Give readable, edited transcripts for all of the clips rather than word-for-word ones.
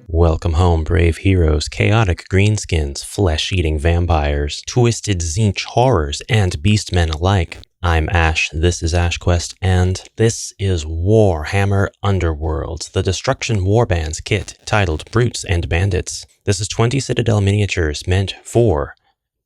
Welcome home, brave heroes, chaotic greenskins, flesh-eating vampires, twisted Tzeentch horrors, and beastmen alike. I'm Ash, this is HeroQuest, and this is Warhammer Underworlds, the Destruction Warbands kit, titled Brutes and Bandits. This is 20 Citadel miniatures meant for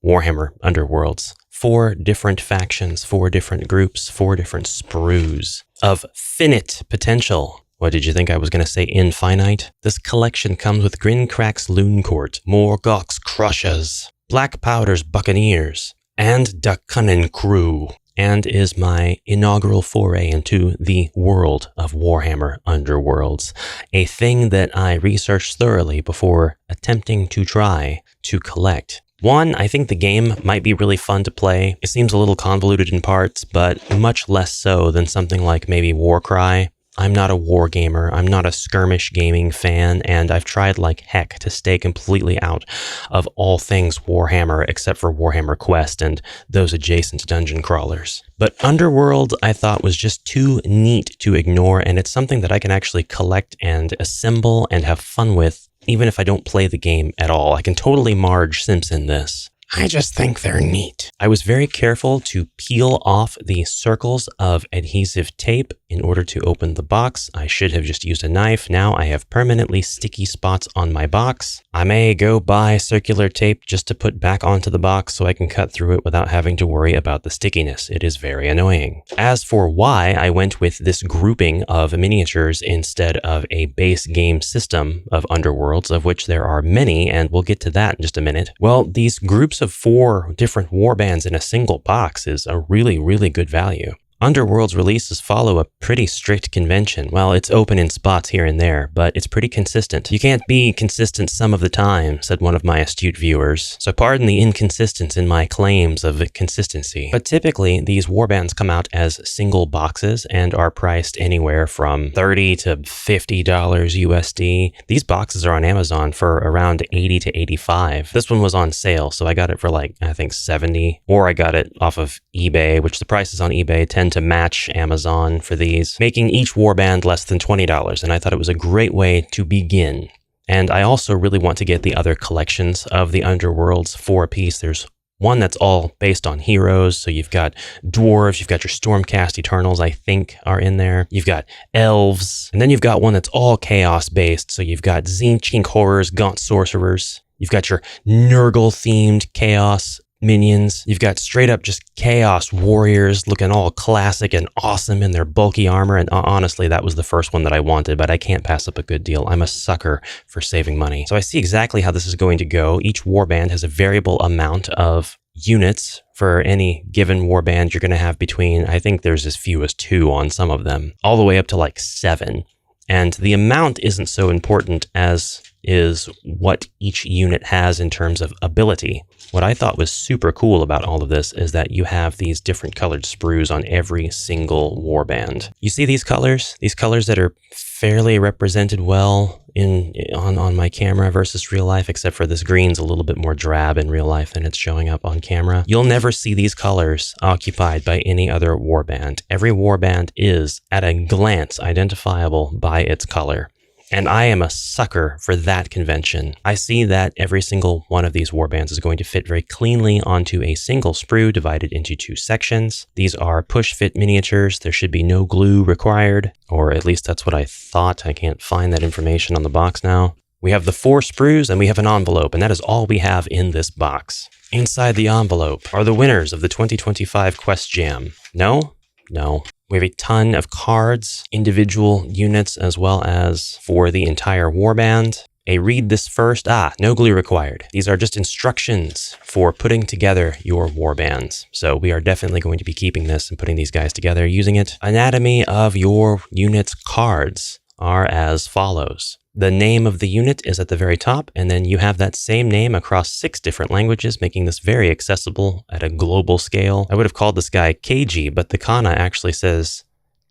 Warhammer Underworlds. 4 different factions, 4 different groups, 4 different sprues of finite potential. What did you think I was going to say, infinite? This collection comes with Grinkrak's Looncourt, Morgoth's Crushers, Blackpowder's Buccaneers, and the Kunnin Krew, and is my inaugural foray into the world of Warhammer Underworlds, a thing that I researched thoroughly before attempting to try to collect. One, I think the game might be really fun to play. It seems a little convoluted in parts, but much less so than something like maybe Warcry. I'm not a war gamer, I'm not a skirmish gaming fan, and I've tried like heck to stay completely out of all things Warhammer except for Warhammer Quest and those adjacent dungeon crawlers. But Underworld I thought was just too neat to ignore, and it's something that I can actually collect and assemble and have fun with, even if I don't play the game at all. I can totally Marge Simpson this. I just think they're neat. I was very careful to peel off the circles of adhesive tape in order to open the box. I should have just used a knife. Now I have permanently sticky spots on my box. I may go buy circular tape just to put back onto the box so I can cut through it without having to worry about the stickiness. It is very annoying. As for why I went with this grouping of miniatures instead of a base game system of Underworlds, of which there are many, and we'll get to that in just a minute. Well, these groups of 4 different warbands in a single box is a really, really good value. Underworld's releases follow a pretty strict convention. Well, it's open in spots here and there, but it's pretty consistent. You can't be consistent some of the time, said one of my astute viewers, so pardon the inconsistency in my claims of consistency. But typically, these warbands come out as single boxes and are priced anywhere from $30 to $50 USD. These boxes are on Amazon for around $80 to $85. This one was on sale, so I got it for like, I think $70, or I got it off of eBay, which the prices on eBay tend to match Amazon for these, making each warband less than $20, and I thought it was a great way to begin. And I also really want to get the other collections of the Underworlds for a piece. There's one that's all based on heroes, so you've got dwarves, you've got your Stormcast Eternals, I think, are in there. You've got elves, and then you've got one that's all chaos based, so you've got Tzeentch horrors, gaunt sorcerers, you've got your Nurgle-themed chaos minions. You've got straight up just chaos warriors looking all classic and awesome in their bulky armor. And honestly, that was the first one that I wanted, but I can't pass up a good deal. I'm a sucker for saving money. So I see exactly how this is going to go. Each warband has a variable amount of units. For any given warband, you're going to have between, I think there's as few as 2 on some of them, all the way up to like 7. And the amount isn't so important as is what each unit has in terms of ability. What I thought was super cool about all of this is that you have these different colored sprues on every single warband. You see these colors? These colors that are fairly represented well on my camera versus real life, except for this green's a little bit more drab in real life than it's showing up on camera. You'll never see these colors occupied by any other warband. Every warband is, at a glance, identifiable by its color. And I am a sucker for that convention. I see that every single one of these warbands is going to fit very cleanly onto a single sprue divided into 2 sections. These are push-fit miniatures. There should be no glue required, or at least that's what I thought. I can't find that information on the box now. We have the 4 sprues and we have an envelope, and that is all we have in this box. Inside the envelope are the winners of the 2025 Quest Jam. No? No. We have a ton of cards, individual units, as well as for the entire warband. A read this first, no glue required. These are just instructions for putting together your warbands. So we are definitely going to be keeping this and putting these guys together using it. Anatomy of your unit's cards are as follows. The name of the unit is at the very top, and then you have that same name across 6 different languages, making this very accessible at a global scale. I would have called this guy Keiji, but the kana actually says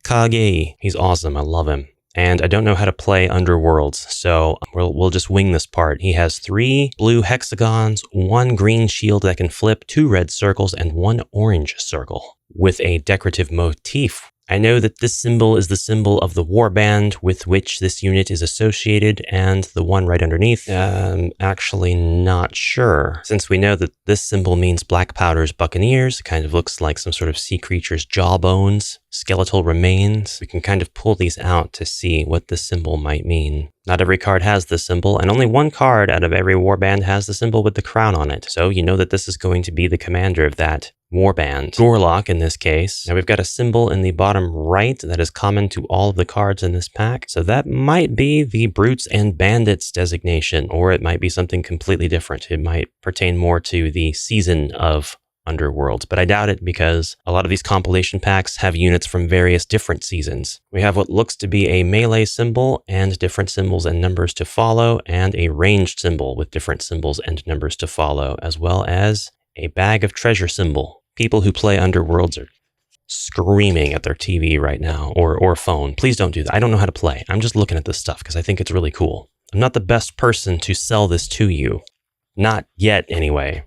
Kage. He's awesome. I love him. And I don't know how to play Underworlds, so we'll just wing this part. He has 3 blue hexagons, 1 green shield that can flip, 2 red circles, and 1 orange circle with a decorative motif I know that this symbol is the symbol of the warband with which this unit is associated, and the one right underneath, actually not sure. Since we know that this symbol means Blackpowder's Buccaneers, it kind of looks like some sort of sea creature's jawbones, skeletal remains. We can kind of pull these out to see what this symbol might mean. Not every card has this symbol, and only one card out of every warband has the symbol with the crown on it. So you know that this is going to be the commander of that warband. Gorlock in this case. Now we've got a symbol in the bottom right that is common to all of the cards in this pack. So that might be the Brutes and Bandits designation, or it might be something completely different. It might pertain more to the season of Underworlds, but I doubt it because a lot of these compilation packs have units from various different seasons. We have what looks to be a melee symbol and different symbols and numbers to follow, and a ranged symbol with different symbols and numbers to follow, as well as a bag of treasure symbol. People who play Underworlds are screaming at their TV right now, or phone. Please don't do that. I don't know how to play. I'm just looking at this stuff because I think it's really cool. I'm not the best person to sell this to you. Not yet, anyway.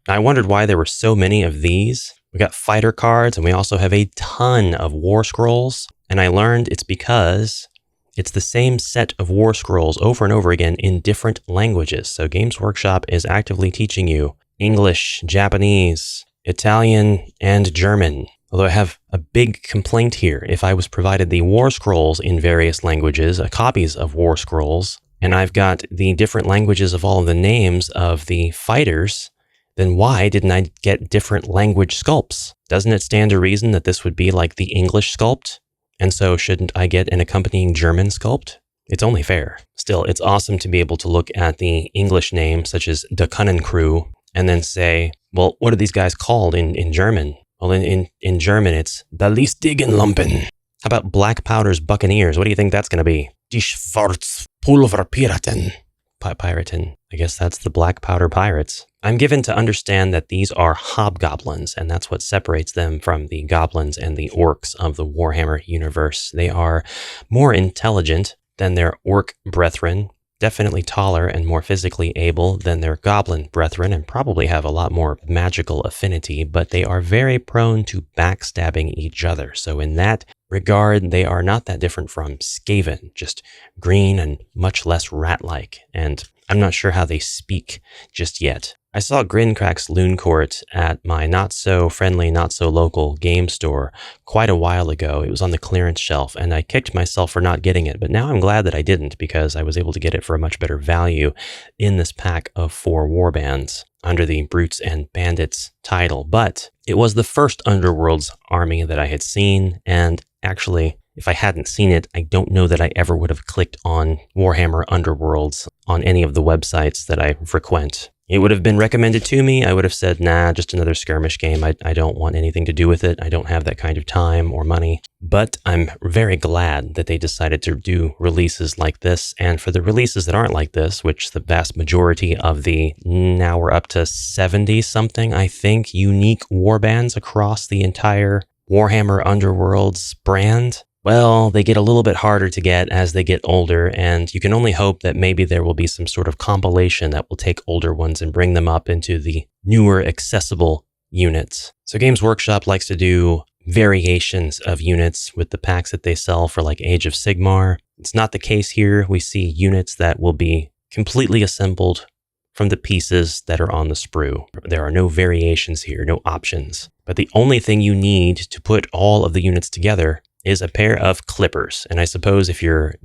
I wondered why there were so many of these. We got fighter cards, and we also have a ton of war scrolls. And I learned it's because it's the same set of war scrolls over and over again in different languages. So Games Workshop is actively teaching you English, Japanese, Italian, and German. Although I have a big complaint here. If I was provided the war scrolls in various languages, copies of war scrolls, and I've got the different languages of all of the names of the fighters, then why didn't I get different language sculpts? Doesn't it stand to reason that this would be like the English sculpt? And so shouldn't I get an accompanying German sculpt? It's only fair. Still, it's awesome to be able to look at the English name, such as the Kunnin Krew, and then say, well, what are these guys called in German? Well, in German, it's the Listigenlumpen. How about Blackpowder's Buccaneers? What do you think that's going to be? Die Schwarzpulverpiraten. Piraten. I guess that's the Blackpowder Pirates. I'm given to understand that these are Hobgoblins, and that's what separates them from the Goblins and the Orcs of the Warhammer universe. They are more intelligent than their Orc brethren, definitely taller and more physically able than their Goblin brethren, and probably have a lot more magical affinity, but they are very prone to backstabbing each other. So in that regard, they are not that different from skaven, just green and much less rat-like, and I'm not sure how they speak just yet. I saw Grinkrak's Looncourt at my not-so-friendly, not-so-local game store quite a while ago. It was on the clearance shelf, and I kicked myself for not getting it, but now I'm glad that I didn't because I was able to get it for a much better value in this pack of 4 warbands under the Brutes and Bandits title. But it was the first Underworlds army that I had seen, and actually, if I hadn't seen it, I don't know that I ever would have clicked on Warhammer Underworlds on any of the websites that I frequent. It would have been recommended to me. I would have said, nah, just another skirmish game. I don't want anything to do with it. I don't have that kind of time or money. But I'm very glad that they decided to do releases like this. And for the releases that aren't like this, which the vast majority of the, now we're up to 70-something, I think, unique warbands across the entire Warhammer Underworlds brand, well, they get a little bit harder to get as they get older, and you can only hope that maybe there will be some sort of compilation that will take older ones and bring them up into the newer, accessible units. So Games Workshop likes to do variations of units with the packs that they sell for like Age of Sigmar. It's not the case here. We see units that will be completely assembled from the pieces that are on the sprue. There are no variations here, no options. But the only thing you need to put all of the units together is a pair of clippers. And I suppose if you're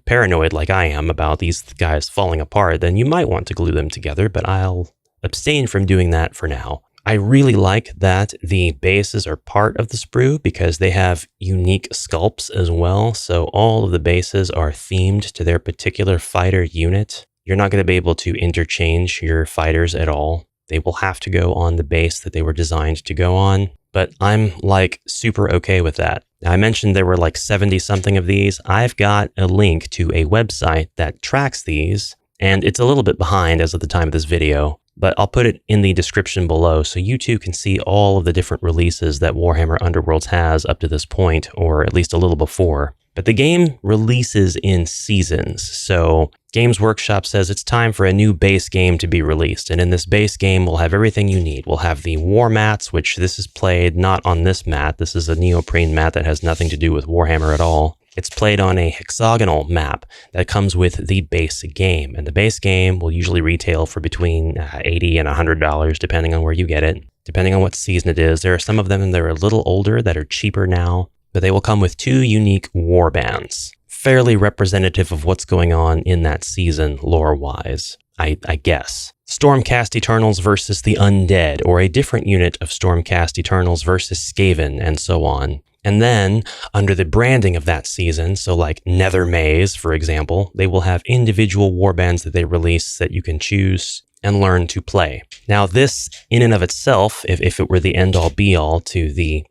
paranoid like I am about these guys falling apart, then you might want to glue them together, but I'll abstain from doing that for now. I really like that the bases are part of the sprue because they have unique sculpts as well. So all of the bases are themed to their particular fighter unit. You're not going to be able to interchange your fighters at all. They will have to go on the base that they were designed to go on. But I'm like super okay with that. Now, I mentioned there were like 70-something of these. I've got a link to a website that tracks these, and it's a little bit behind as of the time of this video, but I'll put it in the description below so you too can see all of the different releases that Warhammer Underworlds has up to this point, or at least a little before. But the game releases in seasons, so Games Workshop says it's time for a new base game to be released, and in this base game we'll have everything you need. We'll have the war mats, which this is played not on this mat. This is a neoprene mat that has nothing to do with Warhammer at all. It's played on a hexagonal map that comes with the base game, and the base game will usually retail for between $80 and $100, depending on where you get it, depending on what season it is. There are some of them that are a little older that are cheaper now, but they will come with 2 unique warbands. Fairly representative of what's going on in that season lore-wise, I guess. Stormcast Eternals versus the Undead, or a different unit of Stormcast Eternals versus Skaven, and so on. And then, under the branding of that season, so like Nether Maze, for example, they will have individual warbands that they release that you can choose and learn to play. Now this, in and of itself, if it were the end-all be-all to the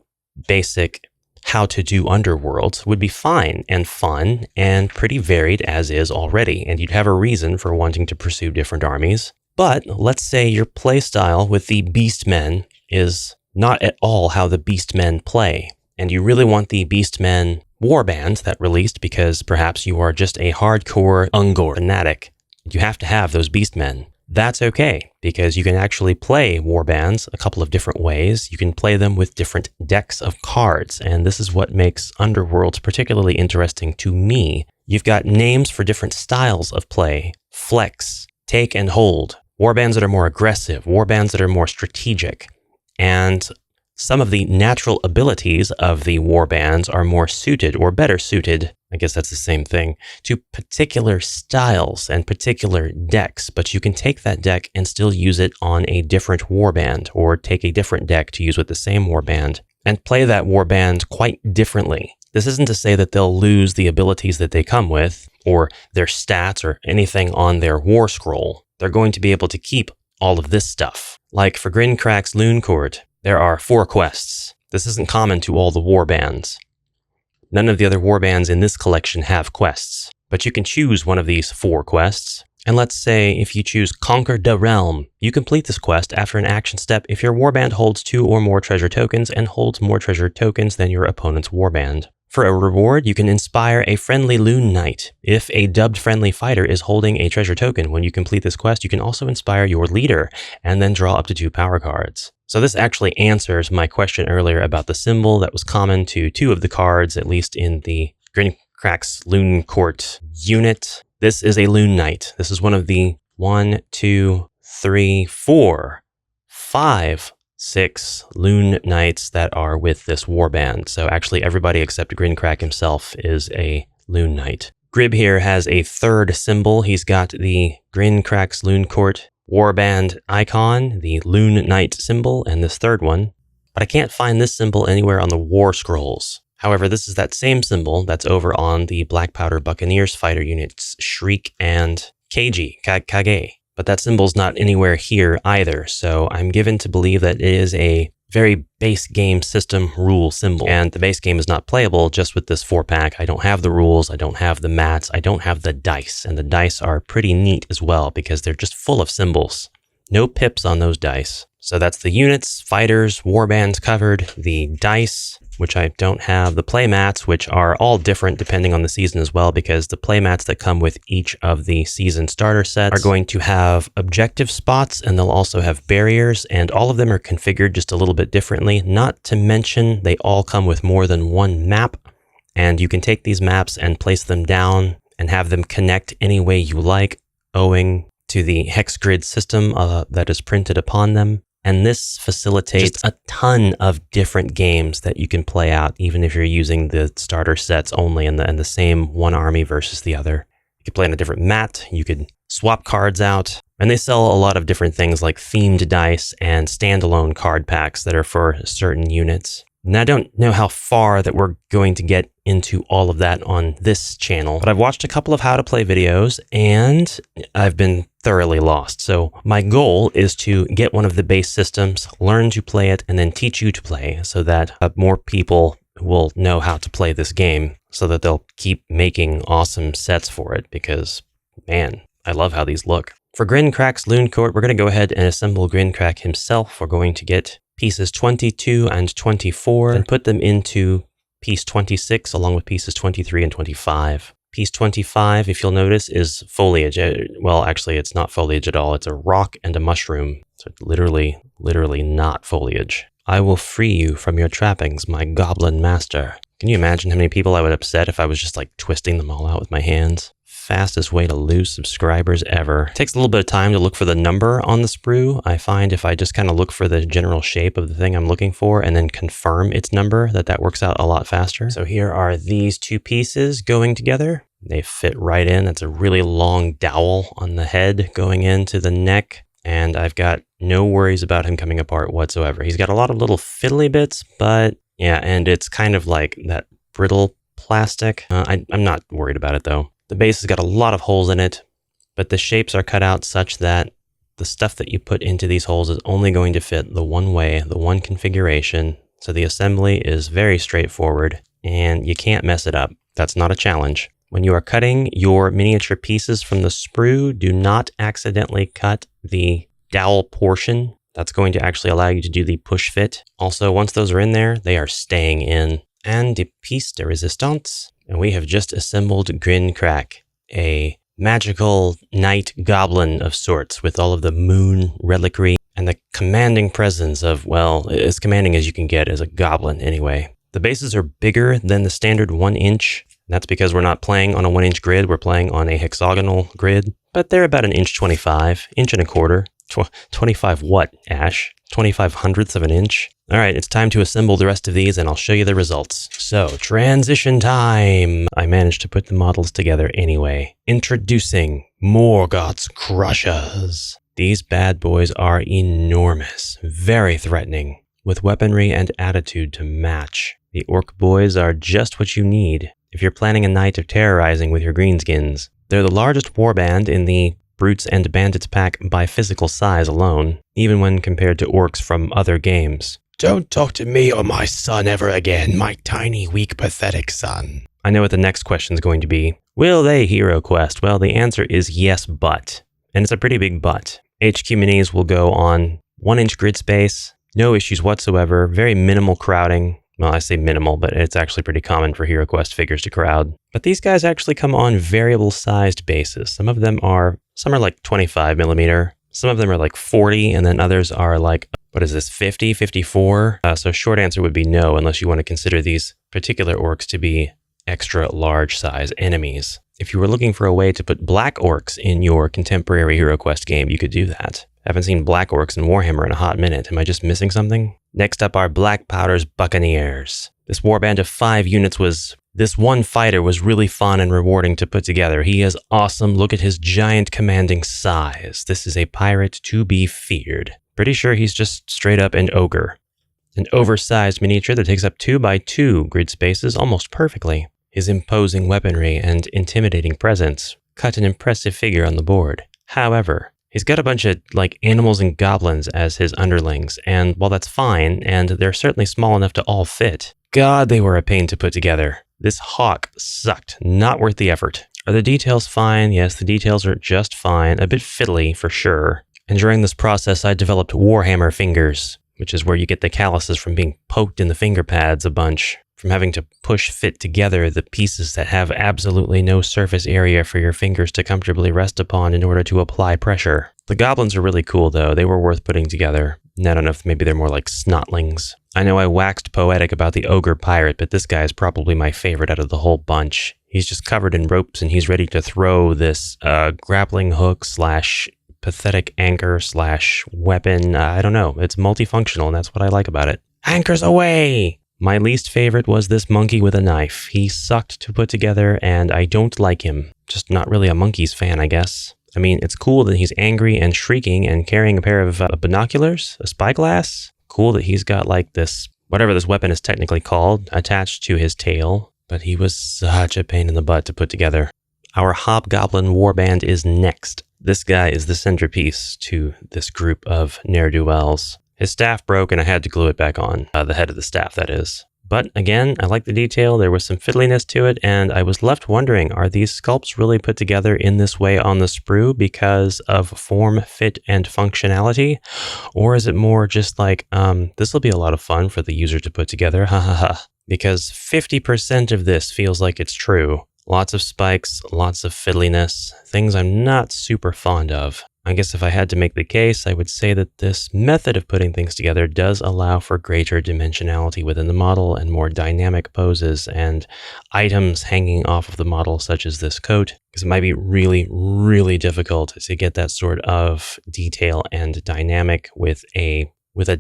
basic how to do Underworlds, would be fine and fun and pretty varied as is already, and you'd have a reason for wanting to pursue different armies. But let's say your playstyle with the Beastmen is not at all how the Beastmen play, and you really want the Beastmen warband that released because perhaps you are just a hardcore Ungor fanatic. You have to have those Beastmen. That's okay, because you can actually play warbands a couple of different ways. You can play them with different decks of cards, and this is what makes Underworlds particularly interesting to me. You've got names for different styles of play: flex, take and hold, warbands that are more aggressive, warbands that are more strategic, and some of the natural abilities of the warbands are more suited, or better suited, I guess that's the same thing, to particular styles and particular decks, but you can take that deck and still use it on a different warband, or take a different deck to use with the same warband, and play that warband quite differently. This isn't to say that they'll lose the abilities that they come with, or their stats, or anything on their war scroll. They're going to be able to keep all of this stuff. Like for Grinkrak's Looncourt, there are 4 quests. This isn't common to all the warbands. None of the other warbands in this collection have quests, but you can choose one of these 4 quests. And let's say if you choose Conquer the Realm, you complete this quest after an action step if your warband holds 2 or more treasure tokens and holds more treasure tokens than your opponent's warband. For a reward, you can inspire a friendly Loon Knight. If a dubbed friendly fighter is holding a treasure token when you complete this quest, you can also inspire your leader and then draw up to 2 power cards. So this actually answers my question earlier about the symbol that was common to 2 of the cards, at least in the Grinkrak's Looncourt unit. This is a Loon Knight. This is one of the 1, 2, 3, 4, 5, 6 Loon Knights that are with this warband. So actually everybody except Grinkrak himself is a Loon Knight. Grib here has a 3rd symbol. He's got the Grinkrak's Looncourt warband icon, the Loon Knight symbol, and this 3rd one. But I can't find this symbol anywhere on the war scrolls. However, this is that same symbol that's over on the Blackpowder Buccaneers fighter units, Shriek and Kage. But that symbol's not anywhere here either, so I'm given to believe that it is a very base game system rule symbol. And the base game is not playable just with this 4-pack. I don't have the rules, I don't have the mats, I don't have the dice. And the dice are pretty neat as well because they're just full of symbols. No pips on those dice. So that's the units, fighters, warbands covered, the dice, which I don't have, the playmats, which are all different depending on the season as well, because the playmats that come with each of the season starter sets are going to have objective spots, and they'll also have barriers, and all of them are configured just a little bit differently. Not to mention, they all come with more than 1 map, and you can take these maps and place them down and have them connect any way you like, owing to the hex grid system that is printed upon them. And this facilitates a ton of different games that you can play out, even if you're using the starter sets only and the same one army versus the other. You could play on a different mat, you could swap cards out, and they sell a lot of different things like themed dice and standalone card packs that are for certain units. Now, I don't know how far that we're going to get into all of that on this channel, but I've watched a couple of how to play videos and I've been thoroughly lost. So my goal is to get one of the base systems, learn to play it, and then teach you to play so that more people will know how to play this game so that they'll keep making awesome sets for it because, man, I love how these look. For Grinkrak's Looncourt, we're going to go ahead and assemble Grinkrak himself. We're going to get pieces 22 and 24 and put them into piece 26 along with pieces 23 and 25. Piece 25, if you'll notice, is foliage. Well, actually, it's not foliage at all. It's a rock and a mushroom. So literally not foliage. I will free you from your trappings, my goblin master. Can you imagine how many people I would upset if I was just like twisting them all out with my hands? Fastest way to lose subscribers ever. It takes a little bit of time to look for the number on the sprue. I find if I just kind of look for the general shape of the thing I'm looking for and then confirm its number, that works out a lot faster. So here are these two pieces going together. They fit right in. That's a really long dowel on the head going into the neck. And I've got no worries about him coming apart whatsoever. He's got a lot of little fiddly bits, but yeah, and it's kind of like that brittle plastic. I'm not worried about it though. The base has got a lot of holes in it, but the shapes are cut out such that the stuff that you put into these holes is only going to fit the one way, the one configuration. So the assembly is very straightforward and you can't mess it up. That's not a challenge. When you are cutting your miniature pieces from the sprue, do not accidentally cut the dowel portion. That's going to actually allow you to do the push fit. Also, once those are in there, they are staying in. And the piece de resistance. And we have just assembled Grinkrak, a magical knight goblin of sorts with all of the moon reliquary and the commanding presence of, well, as commanding as you can get as a goblin anyway. The bases are bigger than the standard 1 inch. That's because we're not playing on a 1 inch grid, we're playing on a hexagonal grid. But they're about 1.25 inch. 25 what, Ash? 25 hundredths of an inch? All right, it's time to assemble the rest of these and I'll show you the results. So, transition time! I managed to put the models together anyway. Introducing Morgoth's Crushers. These bad boys are enormous, very threatening, with weaponry and attitude to match. The orc boys are just what you need if you're planning a night of terrorizing with your greenskins. They're the largest warband in the Brutes and Bandits pack by physical size alone, even when compared to orcs from other games. Don't talk to me or my son ever again, my tiny, weak, pathetic son. I know what the next question's going to be. Will they HeroQuest? Well, the answer is yes, but. And it's a pretty big but. HQ minis will go on 1 inch grid space, no issues whatsoever, very minimal crowding. Well, I say minimal, but it's actually pretty common for HeroQuest figures to crowd. But these guys actually come on variable-sized bases. Some are like 25 millimeter, some of them are like 40, and then others are like, what is this, 50, 54? So short answer would be no, unless you want to consider these particular orcs to be extra large size enemies. If you were looking for a way to put black orcs in your contemporary HeroQuest game, you could do that. I haven't seen black orcs in Warhammer in a hot minute. Am I just missing something? Next up are Blackpowder's Buccaneers. This warband of 5 units this one fighter was really fun and rewarding to put together. He is awesome. Look at his giant commanding size. This is a pirate to be feared. Pretty sure he's just straight up an ogre. An oversized miniature that takes up 2 by 2 grid spaces almost perfectly. His imposing weaponry and intimidating presence cut an impressive figure on the board. However, he's got a bunch of like animals and goblins as his underlings, and while that's fine, and they're certainly small enough to all fit, God, they were a pain to put together. This hawk sucked, not worth the effort. Are the details fine? Yes, the details are just fine, a bit fiddly for sure. And during this process, I developed Warhammer fingers, which is where you get the calluses from being poked in the finger pads a bunch, from having to push fit together the pieces that have absolutely no surface area for your fingers to comfortably rest upon in order to apply pressure. The goblins are really cool though, they were worth putting together. I don't know if maybe they're more like snotlings. I know I waxed poetic about the ogre pirate, but this guy is probably my favorite out of the whole bunch. He's just covered in ropes and he's ready to throw this grappling hook / pathetic anchor / weapon. I don't know, it's multifunctional and that's what I like about it. Anchors away! My least favorite was this monkey with a knife. He sucked to put together and I don't like him. Just not really a monkeys fan, I guess. I mean, it's cool that he's angry and shrieking and carrying a pair of binoculars, a spyglass. Cool that he's got like this, whatever this weapon is technically called, attached to his tail. But he was such a pain in the butt to put together. Our Hobgoblin warband is next. This guy is the centerpiece to this group of ne'er-do-wells. His staff broke and I had to glue it back on. The head of the staff, that is. But again, I like the detail. There was some fiddliness to it, and I was left wondering, are these sculpts really put together in this way on the sprue because of form, fit, and functionality? Or is it more just like, this will be a lot of fun for the user to put together, ha ha ha. because 50% of this feels like it's true. Lots of spikes, lots of fiddliness, things I'm not super fond of. I guess if I had to make the case, I would say that this method of putting things together does allow for greater dimensionality within the model and more dynamic poses and items hanging off of the model, such as this coat, because it might be really, really difficult to get that sort of detail and dynamic with a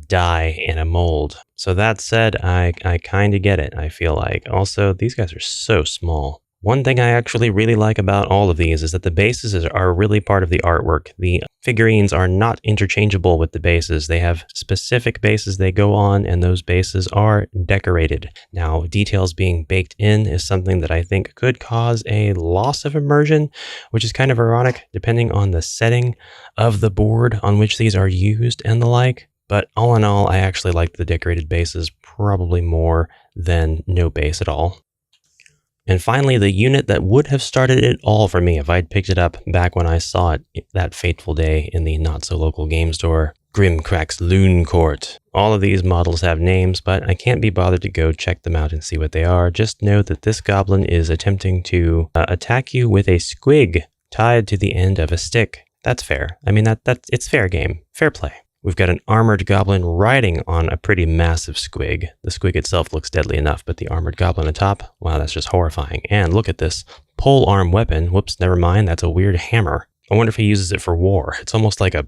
die in a mold. So that said, I kind of get it, I feel like. Also, these guys are so small. One thing I actually really like about all of these is that the bases are really part of the artwork. The figurines are not interchangeable with the bases. They have specific bases they go on, and those bases are decorated. Now, details being baked in is something that I think could cause a loss of immersion, which is kind of ironic depending on the setting of the board on which these are used and the like. But all in all, I actually like the decorated bases probably more than no base at all. And finally, the unit that would have started it all for me if I'd picked it up back when I saw it that fateful day in the not-so-local game store, Grinkrak's Looncourt. All of these models have names, but I can't be bothered to go check them out and see what they are. Just know that this goblin is attempting to attack you with a squig tied to the end of a stick. That's fair. I mean, it's fair game. Fair play. We've got an armored goblin riding on a pretty massive squig. The squig itself looks deadly enough, but the armored goblin atop, wow, that's just horrifying. And look at this polearm weapon. Whoops, never mind, that's a weird hammer. I wonder if he uses it for war. It's almost like a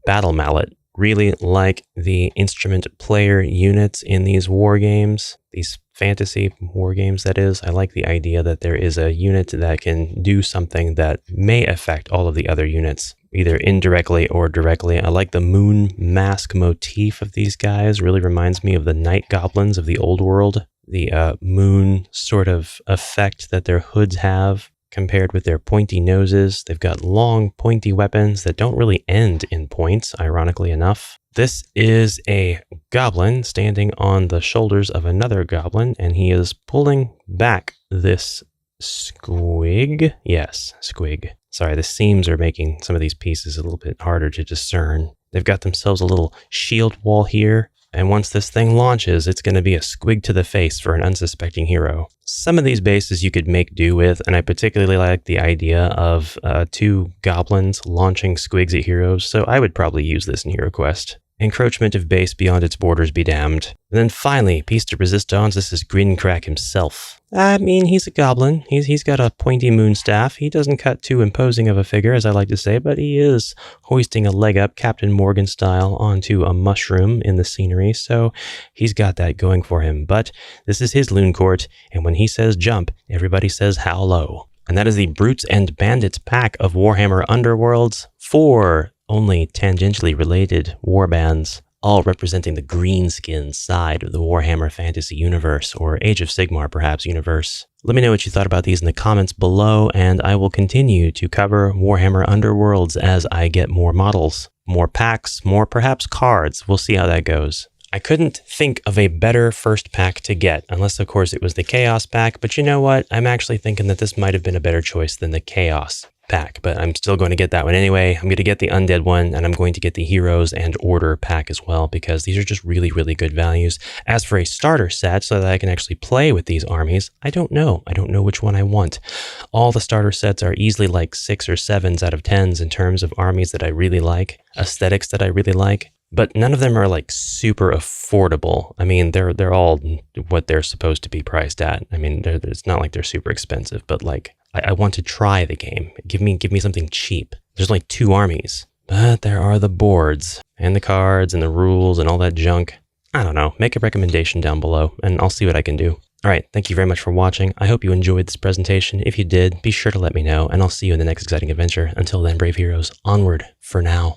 battle mallet. Really like the instrument player units in these war games, these fantasy war games, that is. I like the idea that there is a unit that can do something that may affect all of the other units, either indirectly or directly. I like the moon mask motif of these guys. Really reminds me of the night goblins of the old world. The moon sort of effect that their hoods have compared with their pointy noses. They've got long, pointy weapons that don't really end in points, ironically enough. This is a goblin standing on the shoulders of another goblin, and he is pulling back this squig. Yes, squig. Sorry, the seams are making some of these pieces a little bit harder to discern. They've got themselves a little shield wall here, and once this thing launches, it's going to be a squig to the face for an unsuspecting hero. Some of these bases you could make do with, and I particularly like the idea of 2 goblins launching squigs at heroes, so I would probably use this in HeroQuest. Encroachment of base beyond its borders be damned. And then finally, piece de resistance, this is Grinkrak himself. I mean, he's a goblin. He's got a pointy moon staff. He doesn't cut too imposing of a figure, as I like to say, but he is hoisting a leg up Captain Morgan style onto a mushroom in the scenery, so he's got that going for him. But this is his Looncourt, and when he says jump, everybody says how low. And that is the Brutes and Bandits pack of Warhammer Underworlds, 4 only tangentially related warbands, all representing the greenskin side of the Warhammer Fantasy universe, or Age of Sigmar perhaps universe. Let me know what you thought about these in the comments below, and I will continue to cover Warhammer Underworlds as I get more models, more packs, more perhaps cards. We'll see how that goes. I couldn't think of a better first pack to get, unless of course it was the Chaos pack, but you know what? I'm actually thinking that this might have been a better choice than the Chaos pack, but I'm still going to get that one anyway. I'm going to get the Undead one, and I'm going to get the Heroes and Order pack as well, because these are just really, really good values. As for a starter set, so that I can actually play with these armies, I don't know. I don't know which one I want. All the starter sets are easily like 6 or 7s out of 10s in terms of armies that I really like, aesthetics that I really like. But none of them are like super affordable. I mean, they're all what they're supposed to be priced at. I mean, it's not like they're super expensive, but like I want to try the game. Give me something cheap. There's like 2 armies, but there are the boards and the cards and the rules and all that junk. I don't know. Make a recommendation down below and I'll see what I can do. All right, thank you very much for watching. I hope you enjoyed this presentation. If you did, be sure to let me know, and I'll see you in the next exciting adventure. Until then, brave heroes, onward for now.